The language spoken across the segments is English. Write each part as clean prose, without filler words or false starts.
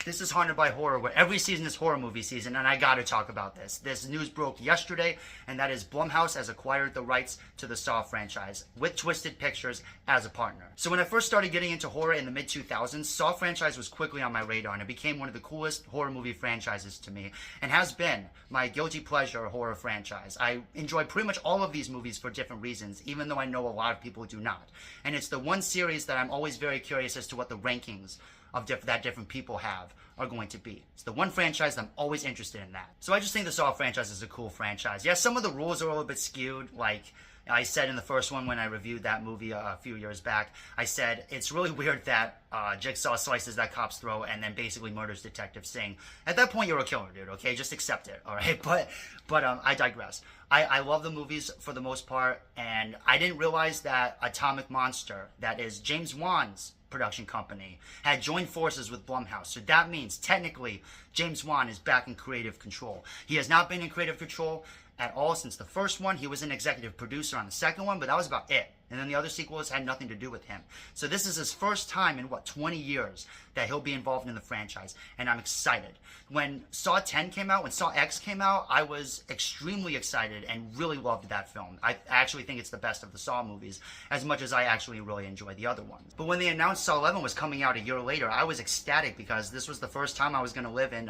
This is Haunted by Horror, where every season is horror movie season, and I gotta talk about this. This news broke yesterday, and that is Blumhouse has acquired the rights to the Saw franchise, with Twisted Pictures as a partner. So when I first started getting into horror in the mid-2000s, Saw franchise was quickly on my radar, and it became one of the coolest horror movie franchises to me, and has been my guilty pleasure horror franchise. I enjoy pretty much all of these movies for different reasons, even though I know a lot of people do not. And it's the one series that I'm always very curious as to what the rankings of that different people have are going to be. It's the one franchise that I'm always interested in that. So I just think the Saw franchise is a cool franchise. Yeah, some of the rules are a little bit skewed. Like I said in the first one when I reviewed that movie a few years back, I said it's really weird that Jigsaw slices that cop's throat and then basically murders Detective Singh. At that point, you're a killer, dude, okay? Just accept it, all right? But I digress. I love the movies for the most part, and I didn't realize that Atomic Monster, that is James Wan's production company, had joined forces with Blumhouse. So that means technically James Wan is back in creative control. He has not been in creative control at all since the first one. He was an executive producer on the second one, but that was about it. And then the other sequels had nothing to do with him. So this is his first time in, 20 years that he'll be involved in the franchise. And I'm excited. When Saw 10 came out, when Saw X came out, I was extremely excited and really loved that film. I actually think it's the best of the Saw movies, as much as I actually really enjoy the other ones. But when they announced Saw 11 was coming out a year later, I was ecstatic because this was the first time I was going to live in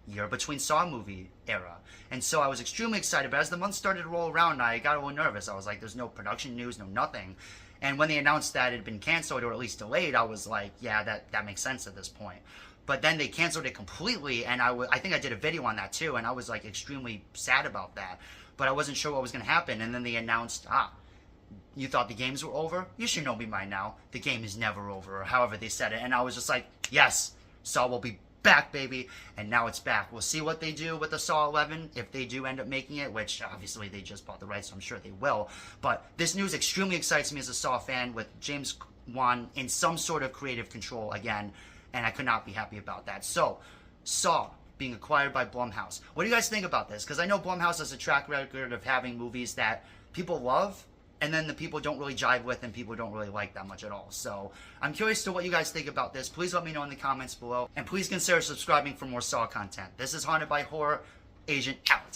year between Saw movie era. And so I was extremely excited, but as the months started to roll around, I got a little nervous. I was like, there's no production news, no nothing. And when they announced that it had been canceled or at least delayed, I was like, yeah, that makes sense at this point. But then they canceled it completely, and I think I did a video on that too, and I was like extremely sad about that. But I wasn't sure what was going to happen, and then they announced, you thought the games were over? You should know me by now. The game is never over, or however they said it. And I was just like, yes, Saw will be back, baby. And now it's back. We'll see what they do with the Saw 11 if they do end up making it, which obviously they just bought the rights, so I'm sure they will. But this news extremely excites me as a Saw fan, with James Wan in some sort of creative control again, and I could not be happy about that. So, Saw being acquired by Blumhouse. What do you guys think about this? Because I know Blumhouse has a track record of having movies that people love, and then the people don't really jive with and people don't really like that much at all. So I'm curious to what you guys think about this. Please let me know in the comments below. And please consider subscribing for more Saw content. This is Haunted by Horror. Agent out.